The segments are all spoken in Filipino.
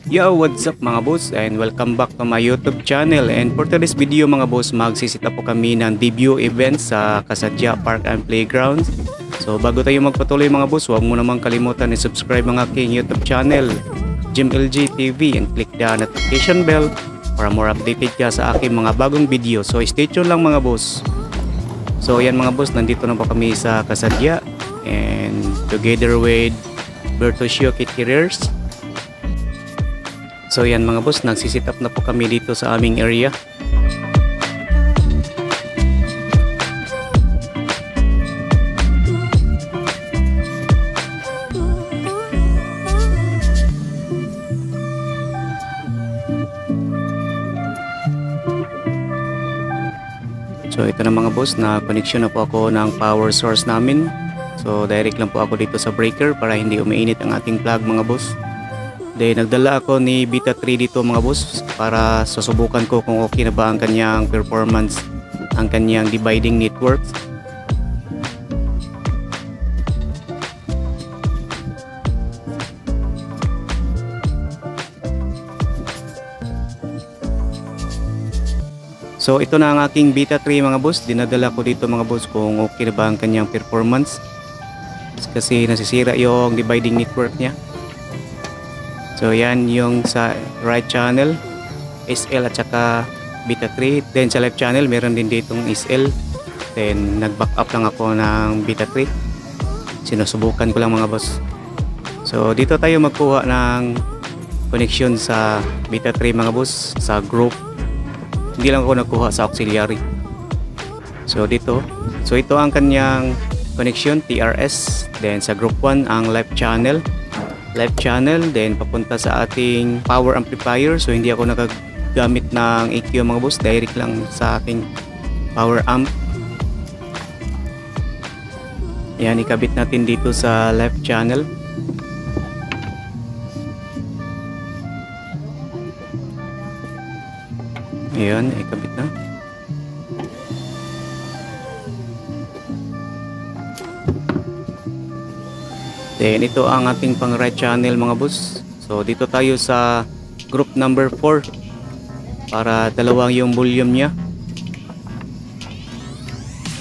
Yo, what's up mga boss, and welcome back to my YouTube channel. And for today's video mga boss, magsisita po kami ng debut event sa Kasadya Park and Playgrounds. So bago tayo magpatuloy mga boss, huwag mo namang kalimutan i-subscribe ang aking YouTube channel, JimLG TV, and click the notification bell para more updated ka sa aking mga bagong video. So stay tuned lang mga boss. So yan mga boss, nandito na po kami sa Kasadya and together with Bertosio Caterers. So yan mga boss, nagsisit up na po kami dito sa aming area. So ito na mga boss, na connection na po ako ng power source namin. So direct lang po ako dito sa breaker para hindi umiinit ang ating plug mga boss. Then nagdala ako ni Beta 3 dito mga boss para susubukan ko kung okay na ba ang kanyang performance, ang kanyang dividing network. So ito na ang aking Beta 3 mga boss, dinadala ko dito mga boss kung okay na ba ang kanyang performance kasi nasisira yung dividing network niya. So yan yung sa right channel SL at saka Beta 3. Then sa left channel meron din ditong SL. Then nag-back up lang ako ng Beta 3. Sinusubukan ko lang mga boss. So dito tayo magkuha ng connection sa Beta 3 mga boss, sa group. Hindi lang ako nagkuha sa auxiliary. So dito, so ito ang kanyang connection TRS. Then sa group 1 ang left channel, then papunta sa ating power amplifier. So hindi ako nakagamit ng EQ mga boss, direct lang sa ating power amp. Yan, ikabit natin dito sa left channel. Ayan, ikabit na. Then ito ang ating pang right channel mga boss. So dito tayo sa group number 4 para dalawang yung volume niya.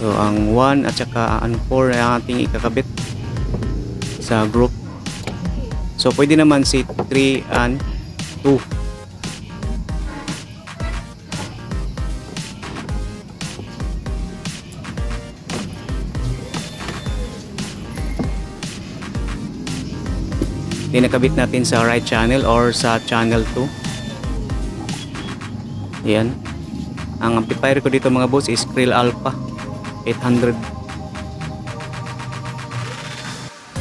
So ang 1 at saka ang 4 ay ang ating ikakabit sa group. So pwede naman si 3 and 2. Nakabit natin sa right channel or sa channel 2. Yan. Ang amplifier ko dito mga boss is Krill Alpha 800.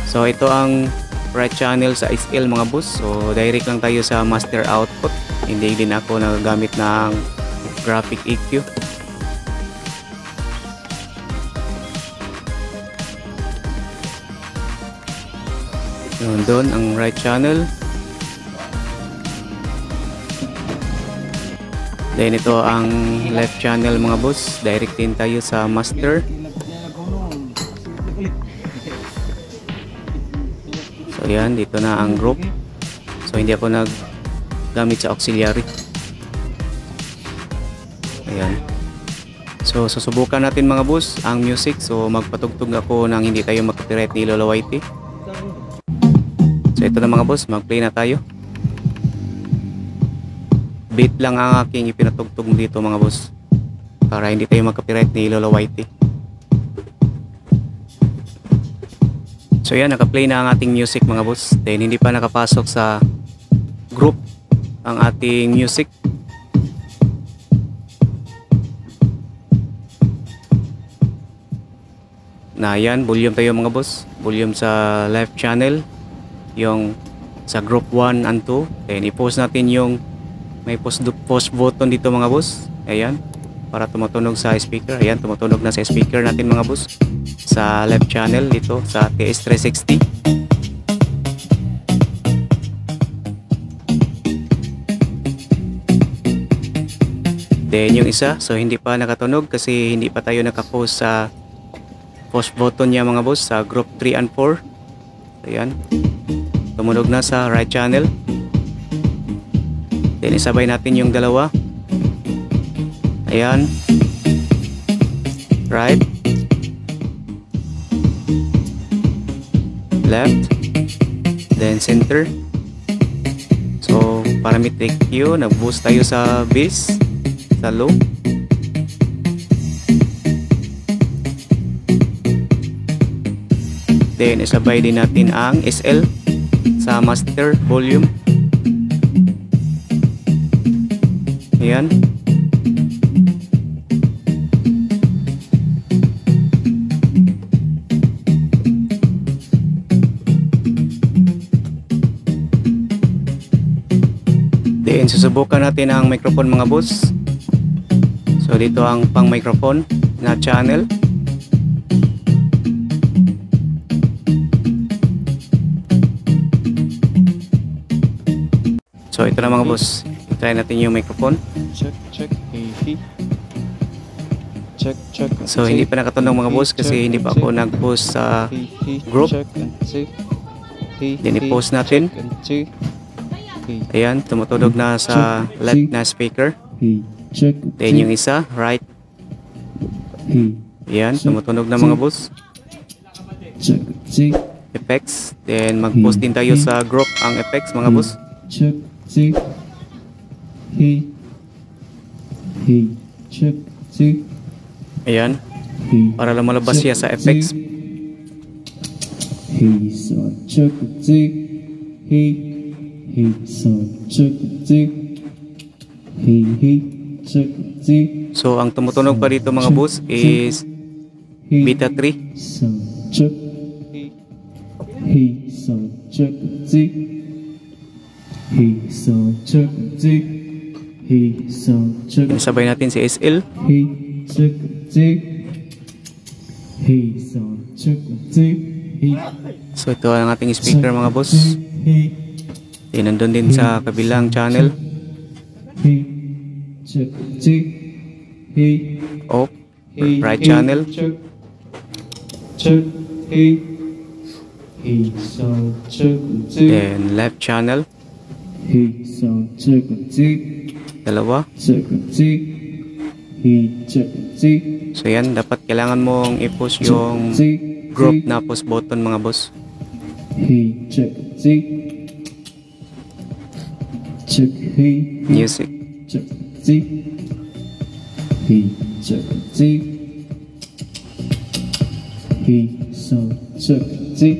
So ito ang right channel sa SL mga boss. So direct lang tayo sa master output. Hindi din ako nagagamit ng graphic EQ. Doon ang right channel. Then ito ang left channel mga boss. Direct din tayo sa master. So yan, dito na ang group. So hindi ako naggamit sa auxiliary. Ayan. So susubukan natin mga boss ang music. So magpatugtog ako nang hindi tayo mag-copyright ni Lolo Whitey. So ito na mga boss, mag-play na tayo. Beat lang ang aking ipinatugtog dito mga boss para hindi tayo mag-copyright ni Lolo Whitey. So yan, naka-play na ang ating music mga boss. Then hindi pa nakapasok sa group ang ating music. Na yan, volume tayo mga boss. Volume sa left channel, yung sa group 1 and 2. Then i-post natin yung may post button dito mga boss. Ayan, para tumutunog sa speaker. Ayan, tumutunog na sa speaker natin mga boss sa left channel dito sa TS360. Then yung isa, so hindi pa nakatunog kasi hindi pa tayo naka-post sa post button niya mga boss sa group 3 and 4. Ayan, tumunog na sa right channel. Then isabay natin yung dalawa. Ayan. Right. Left. Then center. So parametric Q, nag-boost tayo sa bass, sa low. Then isabay din natin ang SL sa master volume. Ayan. Then susubukan natin ang microphone mga boss. So dito ang pang microphone na channel. So ito na mga boss, try natin yung microphone. Check, check, hey. Check, check. So hindi pa nakatunog mga boss kasi hindi pa ako nag-post sa group. Then i-post natin. Ayan, tumutunog na sa left na speaker. Then yung isa, right. Ayan, tumutunog na mga boss. Effects. Then mag-post din tayo sa group ang effects mga boss. Check, check. Hey, check, check. Ayan, para lang malabas siya sa effects. Hey, so check, check. Hey, so check, check. Hey, check, check. So ang tumutunog pa dito mga boss is beta 3. So check. Hey, so check, check. Hey, so check, check. Hey, so check. Sabay natin si SL. Hey, check, check. Hey, so check, check. Hey. So ito ang ating speaker mga boss. Then nandun din sa kabilang channel. Hey, check, check. Hey. Off. Right channel. Check, check. Hey. Hey, so check, check. Then left channel. Hey, so check, check. Dalawa. Check, check. Hey, check, check. So yan, dapat kailangan mong i-push yung group na push button mga boss. Hey, check, check. Check, hey. Music. Check, check. Hey, check, check. Hey, so check, check.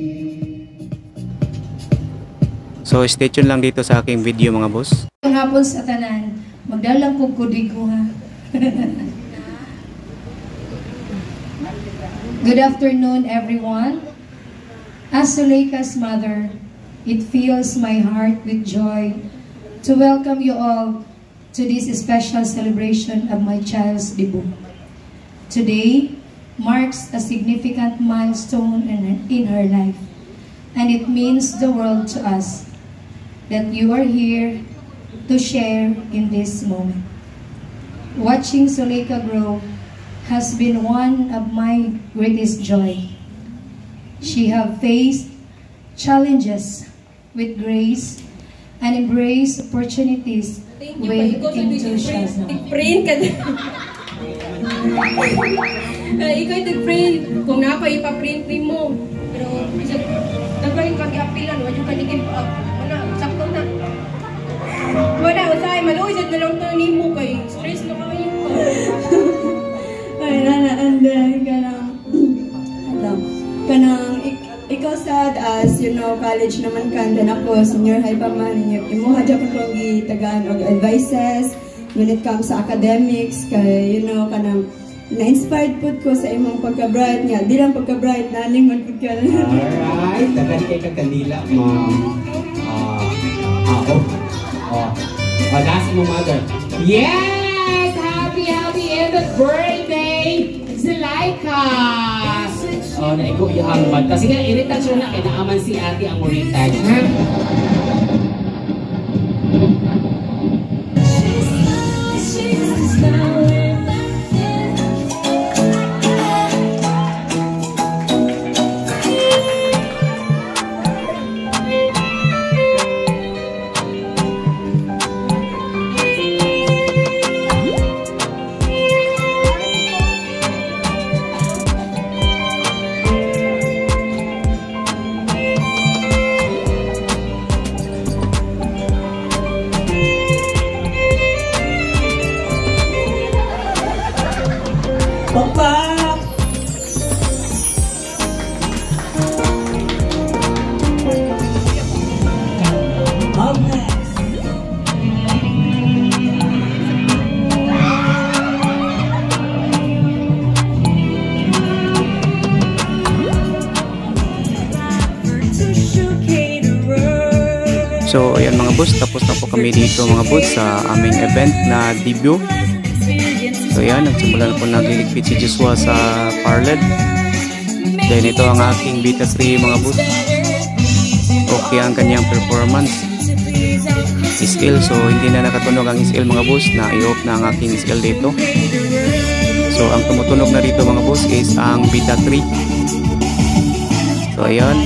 So stay tuned lang dito sa aking video mga boss. Ang hapon sa tanan, magdalang ko kudigo ha. Good afternoon everyone. As Zuleika's mother, it fills my heart with joy to welcome you all to this special celebration of my child's debut. Today marks a significant milestone in her life, and it means the world to us that you are here to share in this moment. Watching Zuleika grow has been one of my greatest joy. She has faced challenges with grace and embraced opportunities with enthusiasm. Print ka ikaw nag-print kung na ako ipaprint mo. Pero nagawin kag-apilan, wala yung kanigin pa. Sakto na. Wala, usay, maluwisad na lang ito ni mo kay stress na kami ko. Ay, nanaandan ka ng, ikaw sad as, college naman ka, then ako, senior high pa man, imo hadya pa kong gitagaan og advices when it comes sa academics, kay, kanang, na-inspired po ko sa imong pagka-bright niya. Di lang pagka-bright, naling po ka. Alright, dagan kay kagandila, ma'am. That's my mother. Yes! Happy end of birthday! Zuleika! Naigo yung bad. Kasi nga, i-retouch na kaya naaman si ate ang mo-retouch. Ha? boss, tapos na po kami dito mga boss sa aming event na debut. So yan, nagsimula na po nagliligpit si Joshua sa parled. Then ito ang aking beta 3 mga boss. Okay ang kanyang performance. SL, so hindi na nakatunog ang SL mga boss, na i-off na ang aking SL dito. So ang tumutunog na dito mga boss is ang beta 3. So ayan,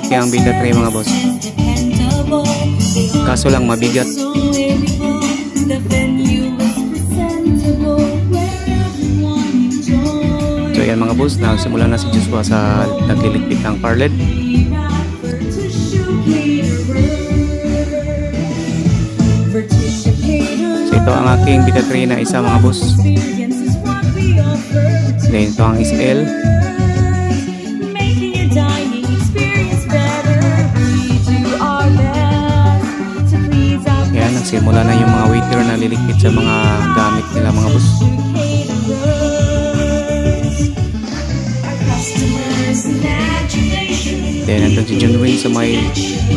okay ang beta 3 mga boss, kaso lang mabigat. So ayan mga boss, nagsimula na si Joshua sa nagliligpit ng parled. So ito ang aking beta 3 na isa mga boss. Then ito ang SL. Ayan, nagsimula na yung mga waiter na liligpit sa mga gamit nila mga boss. Then nandun si John Wayne sa may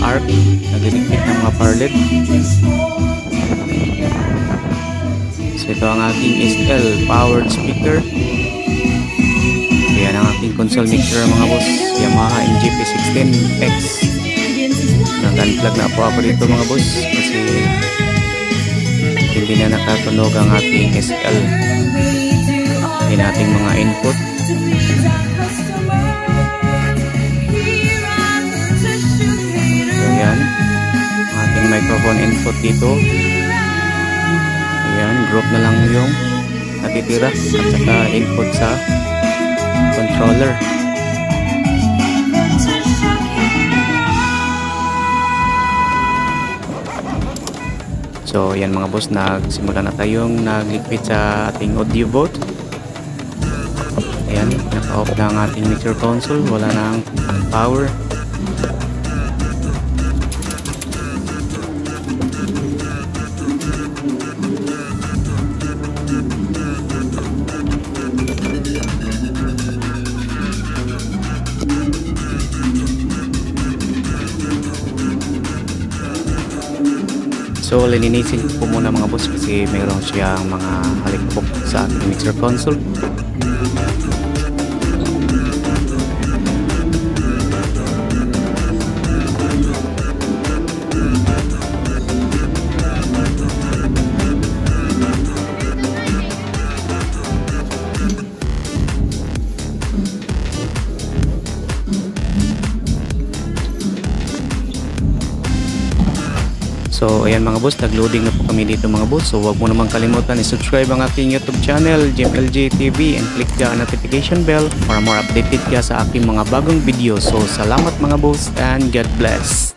arc, nagliligpit ng mga parled. So ito ang aking SL powered speaker. Ayan ang aking console mixer mga boss, Yamaha MGP16X. Nag-unplug na po ako dito mga boss kasi hindi na nakatunog ang ating SL in ating mga input. So yan, ating microphone input dito. Ayan, group na lang yung natitira at saka input sa controller. So yan mga boss, nagsimula na tayong nagligpit sa ating audio board. Ayan, naka-off na ang ating mixer console, wala na ang power. So lilinisin ko muna mga boss kasi mayroon siyang mga halikpok sa ating mixer console. So ayan mga boss, nag-loading na po kami dito mga boss. So huwag mo naman kalimutan i-subscribe ang aking YouTube channel, JimLJ TV, and click the notification bell para more updated ka sa aking mga bagong video. So salamat mga boss and God bless.